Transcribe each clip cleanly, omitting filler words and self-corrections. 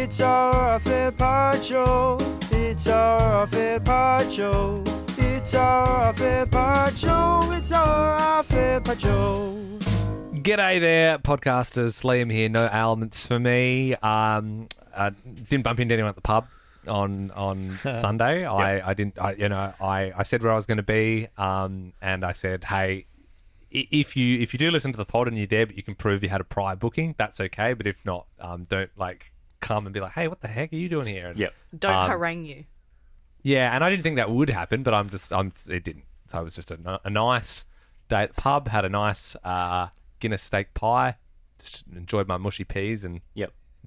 It's our fair part show. It's our fair part show. It's our fair part show. It's our fair part show. G'day there, podcasters. Liam here. No ailments for me. I didn't bump into anyone at the pub on Sunday. Yep. I said where I was going to be, and I said, hey, if you do listen to the pod and you're there, but you can prove you had a prior booking, that's okay. But if not, don't come and be like, hey, what the heck are you doing here? And, Yep. Don't harangue you. Yeah, and I didn't think that would happen, but it didn't. So it was just a nice day at the pub. Had a nice Guinness steak pie. Just enjoyed my mushy peas and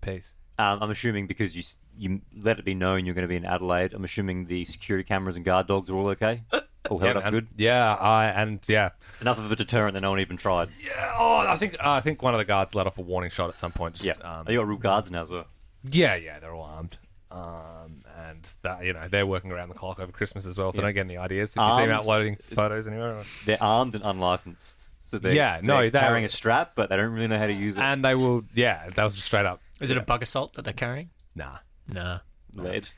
peas. I'm assuming because you let it be known you're going to be in Adelaide, I'm assuming the security cameras and guard dogs are all okay? All held up good? Yeah, It's enough of a deterrent that no one even tried. Yeah, I think one of the guards let off a warning shot at some point. Just, you got real guards now as well. Yeah, they're all armed. And that, they're working around the clock over Christmas as well, so don't get any ideas if you see them uploading photos anywhere. They're armed and unlicensed. So they're carrying a strap, but they don't really know how to use it. And they will, that was just straight up. Is it a bug assault that they're carrying? Nah. Lead,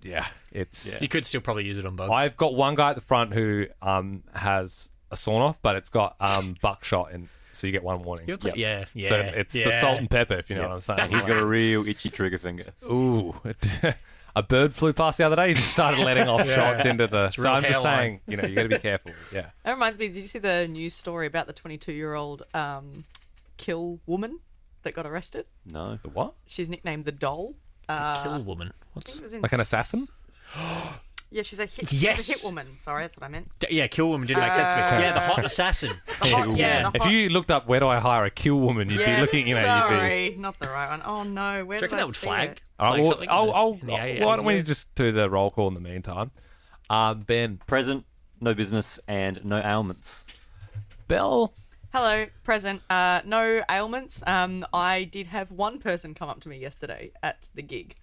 yeah. It's You could still probably use it on bugs. I've got one guy at the front who has a sawn-off, but it's got buckshot in, so you get one warning. Yeah. So it's the salt and pepper, if you know what I'm saying. He's got a real itchy trigger finger. Ooh. A bird flew past the other day. He just started letting off shots into the... So I'm just saying, you got to be careful. Yeah. That reminds me, did you see the news story about the 22-year-old kill woman that got arrested? No. The what? She's nicknamed the Doll. Kill woman. I think it was in Like an assassin? Yeah, she's a hit. Yes. She's a hit woman. Sorry, that's what I meant. Yeah, kill woman didn't make sense to me. Yeah, the hot assassin. If you looked up where do I hire a kill woman, you'd be looking, sorry, not the right one. Oh no, where Do you did reckon I that would see flag? it? All right, Something why don't we just do the roll call in the meantime? Ben. Present, no business, and no ailments. Belle. Hello, present. No ailments. I did have one person come up to me yesterday at the gig.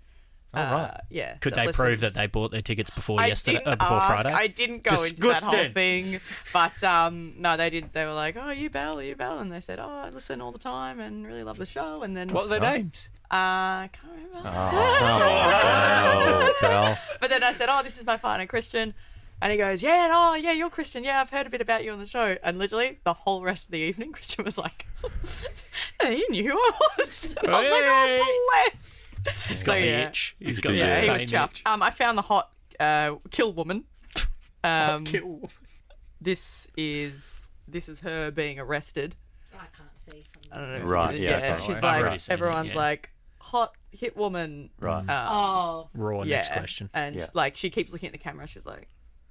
Right. Yeah. Could they prove that they bought their tickets before yesterday? Before Friday? I didn't go into that whole thing, but no, they did. They were like, "Oh, you Belle, and they said, "Oh, I listen all the time and really love the show." And then What were their names? I can't remember. Belle. But then I said, "Oh, this is my partner, Christian." And he goes, yeah, you're Christian. Yeah, I've heard a bit about you on the show. And literally, the whole rest of the evening, Christian was like, he knew who I was. And I was like, oh, bless. He's got the itch. He's got he was chuffed. I found the hot kill woman. Kill. This is her being arrested. I can't see. I don't know. Right, yeah. She's I've like, already seen everyone's it, like, hot hit woman. Right. Raw next question. And like, she keeps looking at the camera. She's like,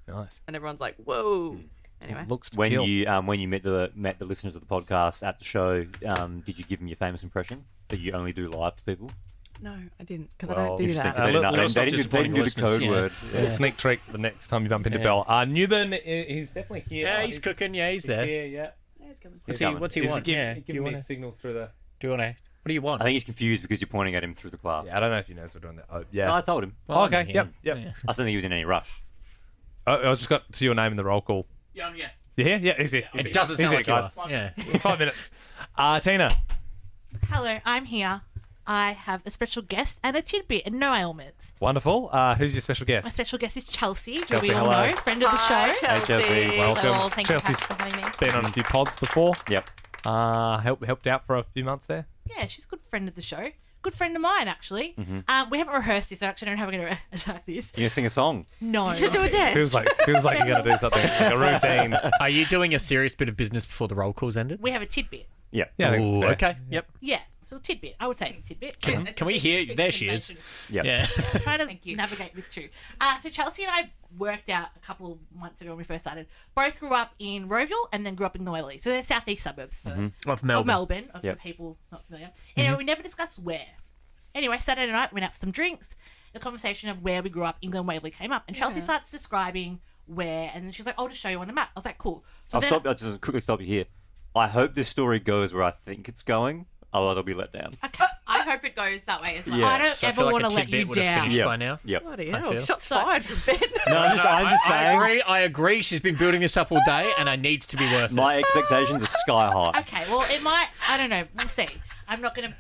Nice. and everyone's like, whoa. Anyway. Looks to When kill. you met the listeners of the podcast at the show, did you give them your famous impression that you only do live to people? No, I didn't, because I don't do Interesting, that. 'cause they didn't do the code word. Little sneak trick the next time you bump into Belle. Newburn, he's definitely here. Yeah, he's cooking. Yeah, he's there. Here, yeah. It's coming. What's he want? Giving me signals through the... Do you want to? What do you want? I think he's confused because you're pointing at him through the class. Yeah, I don't know if he knows we're doing that. Oh, yeah. No, I told him. Oh, okay, yep. Yeah. I just don't think he was in any rush. I just got to your name in the roll call. Yeah, I'm here. You here? Yeah, he's here. It doesn't sound like you are. Yeah. 5 minutes. Tina. Hello, I'm here. I have a special guest and a tidbit and no ailments. Wonderful. Who's your special guest? My special guest is Chelsea, who Chelsea, we all hello. know, friend of the show. Hi, Chelsea. Chelsea. Welcome. Hello, thank Chelsea's you for having me. been on a few pods before. Yep. Helped out for a few months there. Yeah, she's a good friend of the show. Good friend of mine, actually. We haven't rehearsed this, so I actually don't know how we're going to attack this. You're going to sing a song? No. You do a dance. Feels like you're going to do something like a routine. Are you doing a serious bit of business before the roll call's ended? We have a tidbit. Yeah. Yeah, I think Ooh, it's fair. okay. Yep. Yeah, so a tidbit. I would say it's a tidbit. Can we hear? There she is. Yep. Yeah. Try to navigate with two. So Chelsea and I worked out a couple of months ago when we first started. Both grew up in Rowville and then grew up in Noelly. So they're southeast suburbs Of Melbourne. for people not familiar. Anyway, we never discussed where. Anyway, Saturday night, went out for some drinks. The conversation of where we grew up, England, Waverley, came up. And Chelsea starts describing where, and then she's like, I'll just show you on the map. I was like, cool. So I'll just quickly stop you here. I hope this story goes where I think it's going, otherwise I'll be let down. Okay. I hope it goes that way as well. Yeah. I don't So I ever feel like want a to let tidbit you would have down. finished Yep. by now. Yep. Bloody I hell. feel. Shots fired from Ben. No, I'm just saying. I agree. She's been building this up all day, and it needs to be worth it. My expectations are sky high. Okay, well, it might, I don't know. We'll see. I'm not going to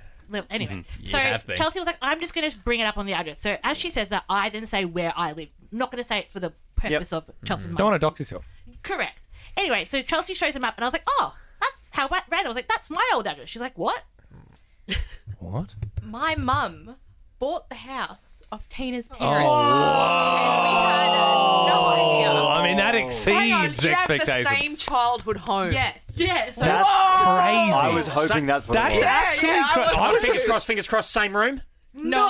Anyway, You so have been. Chelsea was like, I'm just going to bring it up on the address. So as she says that, I then say where I live. I'm not going to say it for the purpose of Chelsea's mum. Don't want to dox yourself. Correct. Anyway, so Chelsea shows him up, and I was like, oh, that's how random. I was like, that's my old address. She's like, what? What? My mum bought the house of Teena's Oh, parents. And we had no idea. I mean, that Hang on, exceeds you have the expectations. same childhood home. Yes. Yes. That's crazy. I was hoping that's what That's it was. actually yeah, crazy. I was Fingers crossed, same room. No.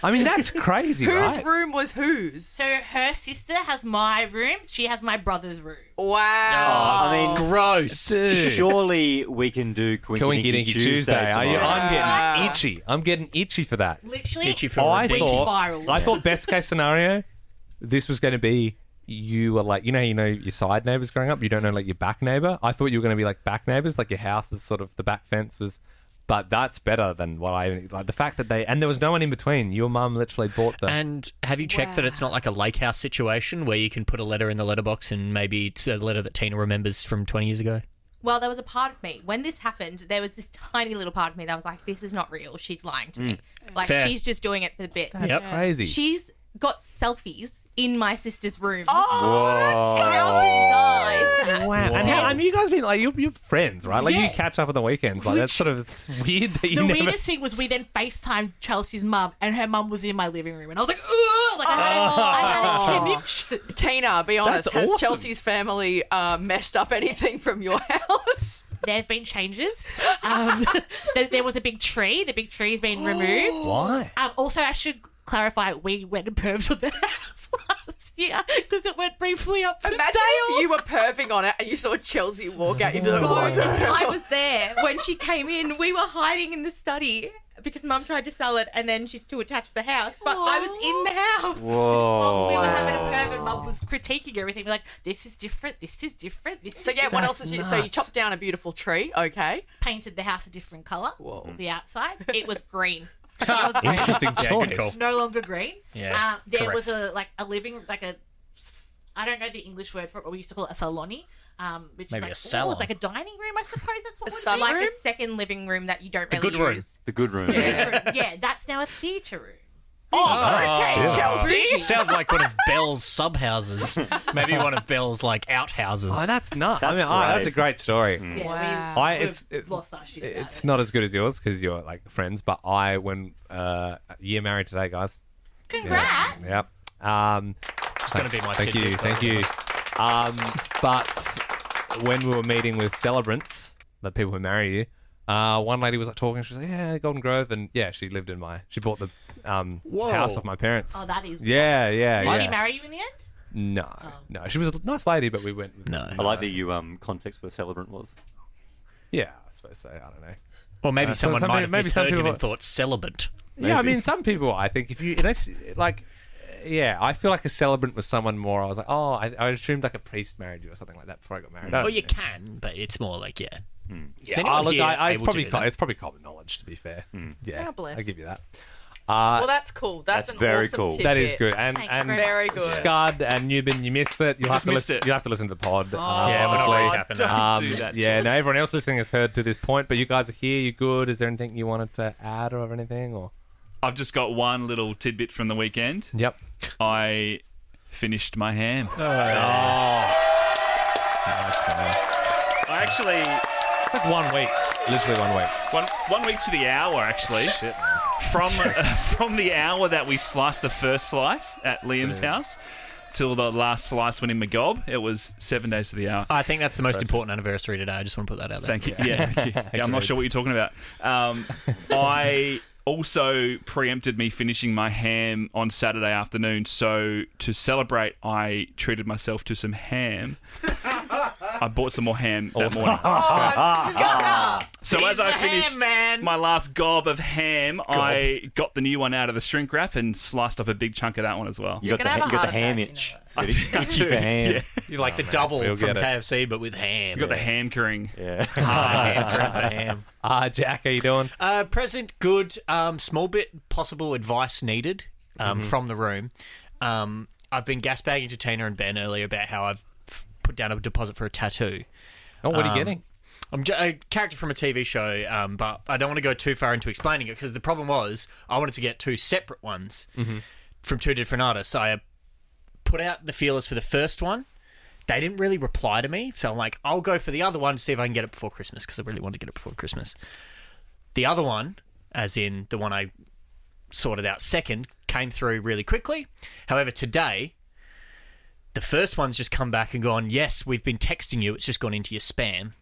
I mean, that's crazy, Whose right? room was whose? So her sister has my room. She has my brother's room. Wow. I mean, Gross. Dude. surely we can do Coinky Dinky Dinky Tuesday. tomorrow. I'm getting itchy. I'm getting itchy for that. Literally, Itchy for I a spiraled. thought best case scenario, this was going to be you were like, you know your side neighbors growing up. You don't know like your back neighbor. I thought you were going to be like back neighbors, like your house is sort of the back fence was. But that's better than what I like. The fact that and there was no one in between. Your mum literally bought the. And have you checked that it's not like a lake house situation where you can put a letter in the letterbox and maybe it's a letter that Teena remembers from 20 years ago? Well, there was a part of me. When this happened, there was this tiny little part of me that was like, this is not real. She's lying to me. Like, Fair. she's just doing it for the bit. That's crazy. She's got selfies in my sister's room. Whoa. How bizarre is that? Wow. And I mean, you guys been like you're friends, right? Like you Yeah. catch up on the weekends. Like that's sort of it's weird that you The never. weirdest thing was we then FaceTimed Chelsea's mum, and her mum was in my living room, and I was like, ugh! Like I had a connection. Tina, be honest, That's has awesome. Chelsea's family messed up anything from your house? There have been changes. There was a big tree. The big tree's been removed. Why? Also, I should clarify, we went and perved on the house last year because it went briefly up for Imagine sale. if you were perving on it and you saw Chelsea walk out. You'd be like, what the hell? I was there when she came in. We were hiding in the study because Mum tried to sell it and then she's too attached to the house. But I was in the house. Whilst we Whoa. were having a perv and Mum was critiquing everything. We're like, this is different, this is different, this So is yeah, what different. else is you? So you chopped down a beautiful tree, okay? Painted the house a different colour. Whoa. The outside. It was green. It was green. Interesting Yeah, choice. good call. No longer green. Yeah, There correct. was a living, like a, I don't know the English word for it, but we used to call it a saloni. Which Maybe is like, a salon. It's like a dining room, I suppose that's what A would salon? be. Like a second living room that you don't The really good room. use. The good room. Yeah, that's now a theatre room. Okay, yeah. Chelsea. Sounds like one of Belle's sub houses. Maybe one of Belle's like outhouses. Oh, that's nuts. That's I mean, that's a great. great story. Yeah, Wow. we've lost our shit about It's it. not as good as yours because you're like friends. But when year married today, guys. Congrats! Yep. It's going to be my Thank you, tidbit, thank you. But when we were meeting with celebrants, the people who marry you, one lady was like talking. She was like, "Yeah, Golden Grove," and yeah, she bought the house of my parents. Oh, that is. Yeah, yeah, Did yeah. she marry you in the end? No, she was a nice lady, but we went. With No. I like that you context what a celebrant was. Yeah, I suppose so. I don't know. Or maybe So someone some might people- have maybe some misheard him people- and thought celibate. Yeah, I mean, some people, I think, if you, unless, like, yeah, I feel like a celebrant was someone more. I was like, oh, I assumed like a priest married you or something like that before I got married. I Well, don't you know. can, but it's more like, yeah. Yeah, anyone look, here it's able probably to do that? it's probably common knowledge to be fair. Yeah, God bless. I'll give you that. Well, that's cool. That's That's an very awesome cool. tidbit. That is good, and Thank and you. Very good. Scud and Newbin, you missed it. You'll have to missed listen. it. You have to listen to the pod. Yeah, we're not really obviously. happy. Don't do that. Yeah, no, everyone else listening has heard to this point, but you guys are here. You're good. Is there anything you wanted to add or anything? Or I've just got one little tidbit from the weekend. yep. I finished my ham. Nice, man. I actually It's like 1 week, literally 1 week. one week to the hour actually. Shit, man. From the hour that we sliced the first slice at Liam's house till the last slice went in my gob, it was 7 days to the hour. I think that's the most important anniversary today. I just want to put that out there. Thank you. Yeah, thank you. Yeah, I'm not sure what you're talking about. I also preempted me finishing my ham on Saturday afternoon. So to celebrate, I treated myself to some ham. I bought some more ham that morning. So as I finished my last gob of ham, I got the new one out of the shrink wrap and sliced off a big chunk of that one as well. You got gonna have a the heart ham attack, itch. I do. Itchy for ham. Yeah. You're like the double we'll from get it. KFC, but with ham. You got the hankering. Yeah. Ham for ham. Jack, how you doing? Present good. Small bit possible advice needed from the room. I've been gasbagging to Teena and Ben earlier about how I've put down a deposit for a tattoo. Oh, what are you getting? I'm a character from a TV show, but I don't want to go too far into explaining it because the problem was I wanted to get 2 separate ones from 2 different artists. I put out the feelers for the first one. They didn't really reply to me, so I'm like, I'll go for the other one to see if I can get it before Christmas because I really want to get it before Christmas. The other one, as in the one I sorted out second, came through really quickly. However, today, the first one's just come back and gone, yes, we've been texting you, it's just gone into your spam.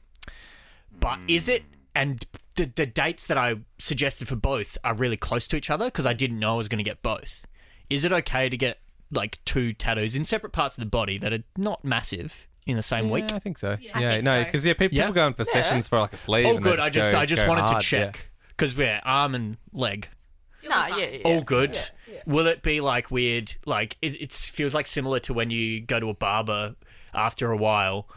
But is it? And the dates that I suggested for both are really close to each other because I didn't know I was going to get both. Is it okay to get like 2 tattoos in separate parts of the body that are not massive in the same week? I think so. I Yeah, think no, so. because people going for sessions for like a sleeve. All and they good. I just go wanted hard, to check because arm and leg. Nah, yeah. All good. Yeah. Will it be like weird? Like it feels like similar to when you go to a barber after a while,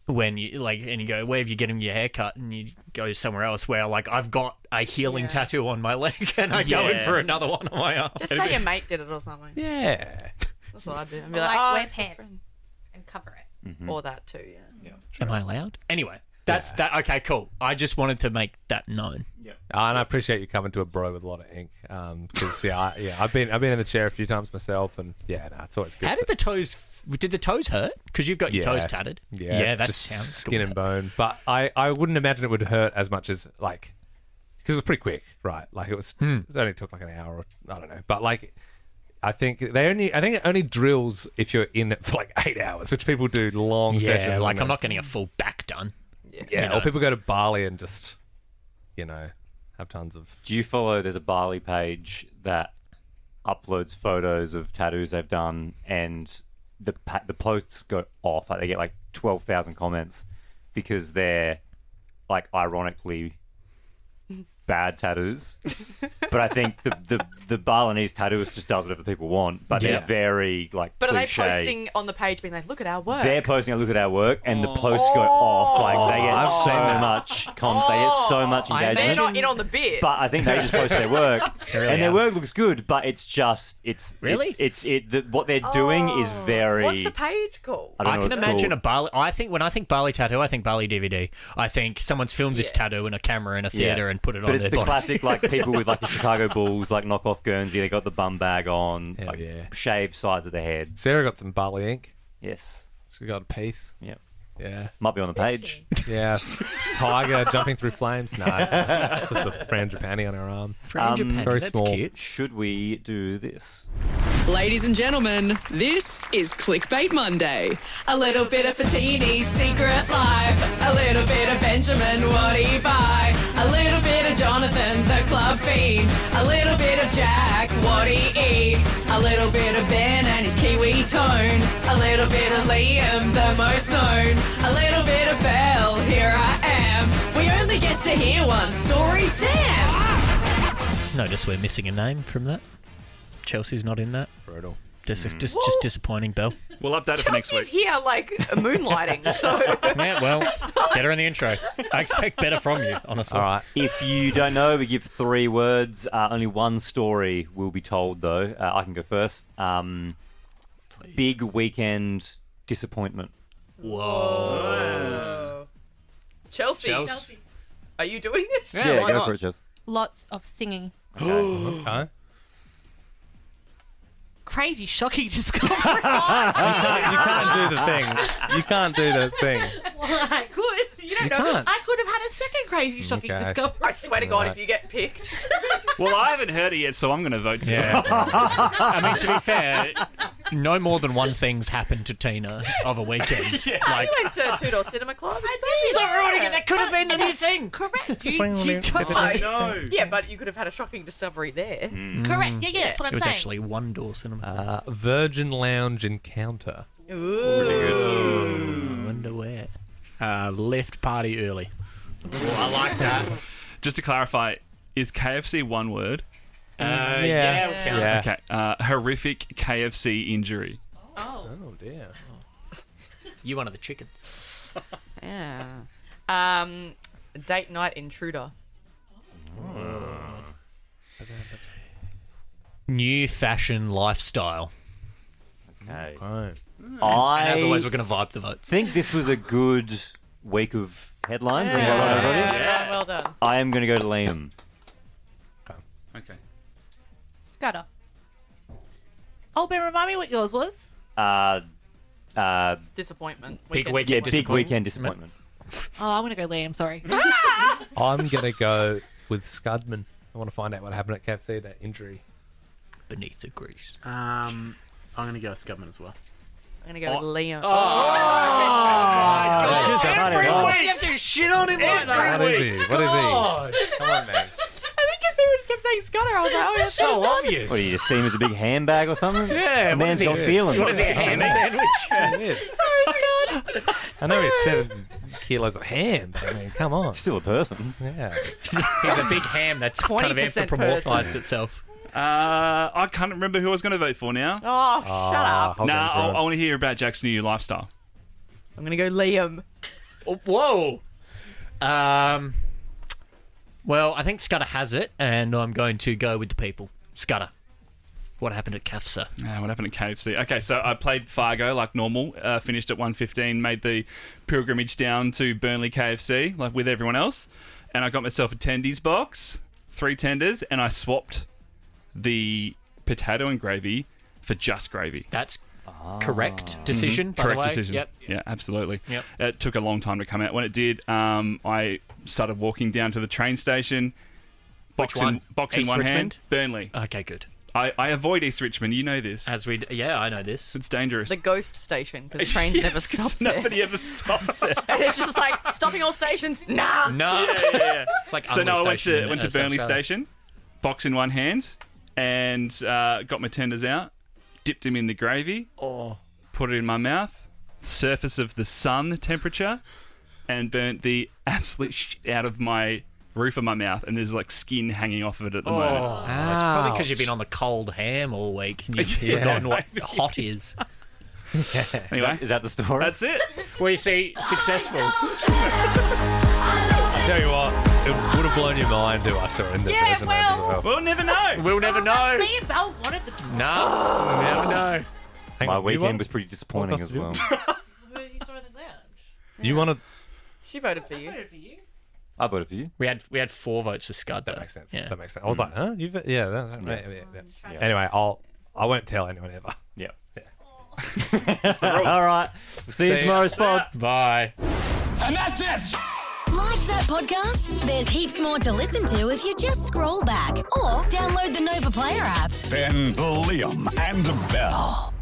when you like and you go, where have you getting your hair cut, and you go somewhere else where like I've got a healing tattoo on my leg and I go in for another one on my arm. Just say your mate did it or something. Yeah. That's what I'd do. I'd Or be like, oh, wear it's a pants friend. and cover it. Or that too, yeah. Am I allowed? Anyway, that's that. Okay, cool. I just wanted to make that known. And I appreciate you coming to a bro with a lot of ink. Because I've been in the chair a few times myself, and it's always good. How did the toes? Did the toes hurt? Because you've got your toes tatted. Yeah, that just sounds skin and good. bone. But I wouldn't imagine it would hurt as much as like because it was pretty quick, right? Like it only took like an hour, or I don't know. But like I think it only drills if you're in it for like 8 hours, which people do long sessions. Yeah, like and I'm not getting a full back done. Yeah, or people go to Bali and just have tons of. Do you follow? There's a Bali page that uploads photos of tattoos they've done, and the posts go off. Like they get like 12,000 comments because they're like ironically bad tattoos. But I think the Balinese tattooist just does whatever people want. But they're very like. But cliche. are they posting on the page being like, look at our work? They're posting a look at our work, and the posts go off. Like they get so much. They get so much They're engagement. not in on the bit. But I think they just post their work, and their work looks good. But it's Really? What they're doing is very. What's the page called? I don't know I can what it's imagine called. a Bali. I think when I think Bali tattoo, I think Bali DVD. I think someone's filmed this tattoo in a camera in a theater and put it But on it's their the body. classic, like people with like the Chicago Bulls, like knockoff Guernsey. They got the bum bag on, Hell like yeah. shaved sides of the head. Sarah got some Bali ink. Yes, She got a piece. yep. Yeah. Might be on the page. Yeah. Tiger jumping through flames. No, it's just a frangipani on her arm. Frangipani, very that's small. cute. Should we do this? Ladies and gentlemen, this is Clickbait Monday. A little bit of Fatini, secret life. A little bit of Benjamin, what he buy? A little bit of Jonathan, the club fiend. A little bit of Jack, what he eat? A little bit of Ben and his Kiwi tone. A little bit of Liam, the most known. A little bit of Belle, here I am. We only get to hear one story, damn! Notice we're missing a name from that. Chelsea's not in that. Brutal. Just disappointing, Belle. We'll update it for next Chelsea's week. here, like, moonlighting, so... Yeah, well, get her in the intro. I expect better from you, honestly. All right. If you don't know, we give 3 words. Only one story will be told, though. I can go first. Big weekend disappointment. Whoa. Chelsea, Chelsea. are you doing this? Yeah, why go not? for it, Chelsea. Lots of singing. Okay. Crazy, shocking discovery. You can't do the thing. You can't do the thing. Well, I could. You don't You know. can't. I could have had a second crazy, shocking Okay. discovery. I swear to God, if you get picked. Well, I haven't heard it yet, so I'm going to vote for Yeah. it. I mean, to be fair, no more than one thing's happened to Teena of a weekend. Like, You went to Two Door Cinema Club. so ironic, that could have been the new thing. Correct. You told I me. know. Yeah, but you could have had a shocking discovery there. Correct. Yeah, that's what I'm It was saying. actually one door cinema. Virgin Lounge encounter. Ooh. I wonder where. Left party early. I like that. Just to clarify, is KFC one word? Yeah, we'll count. Yeah. Okay. Horrific KFC injury. Oh. Oh dear. You one of the chickens. Yeah. Date night intruder. New fashion lifestyle. Okay. Oh. I And as always, we're going to vibe the votes. think this was a good week of headlines. Yeah. Well done. I am going to go to Liam. Okay. Scudda. Oh, Ben, remind me what yours was. Disappointment. Big Yeah, weekend big disappointment. weekend disappointment. Oh, I'm going to go Liam, sorry. I'm gonna go with Scudman. I want to find out what happened at KFC, that injury. Beneath the grease. I'm going to go Scudman as well. I'm going to go with Liam. Every week you have to shit on him like that. What is he? What is he? Come on, man. I think because people just kept saying Scudda, I was like, oh, yeah. So obvious. What, do you just see him as a big handbag or something? Yeah, The what man's is he? got feelings. What is he, a ham sandwich? Sorry, Scud. I know he's 7 kilos of ham, but I mean, come on. Still a person. Yeah. He's a big ham that's kind of 20% anthropomorphized itself. I can't remember who I was going to vote for now. Oh, shut up. Nah, I want to hear about Jack's new lifestyle. I'm going to go Liam. Oh, whoa. Well, I think Scudda has it, and I'm going to go with the people. Scudda. What happened at KFC? What happened at KFC? Okay, so I played Fargo like normal, finished at 1:15, made the pilgrimage down to Burnley KFC like with everyone else, and I got myself a tendies box, 3 tenders, and I swapped the potato and gravy for just gravy. That's correct decision, by the Correct way. decision. Yep. Yeah, absolutely. Yep. It took a long time to come out. When it did, I started walking down to the train station. Which one? Box in East one Richmond? hand. Burnley. Okay, good. I avoid East Richmond. You know this. Yeah, I know this. It's dangerous. The ghost station, because trains never stop there. Nobody ever stops there. And it's just like, stopping all stations. Nah. No. Yeah. It's like So no, I Unleashed Station went in to Burnley South Station, box in one hand, and got my tenders out, dipped them in the gravy, put it in my mouth, surface of the sun temperature, and burnt the absolute shit out of my roof of my mouth, and there's like skin hanging off of it at the moment. Oh, it's probably because you've been on the cold ham all week and you've forgotten what hot is. Anyway, Is that the story? that's it. Well, you see, successful. I tell you what, it would have blown your mind to us in the Yeah, version well- as well. We'll never know. We'll never know. Me and Belle wanted the talk. No, we'll never know. Hang My on, you weekend want- was pretty disappointing as well. You saw in the lounge. You wanted... She voted for you. Voted for you. I voted for you. We had 4 votes for Scud. That makes sense. Yeah. That makes sense. I was like, huh? Yeah, that's right. Yeah. Anyway, I won't tell anyone ever. Yeah. All right. We'll see you tomorrow's pod. Bye. And that's it! Liked that podcast? There's heaps more to listen to if you just scroll back or download the Nova Player app. Ben, Liam, and Belle.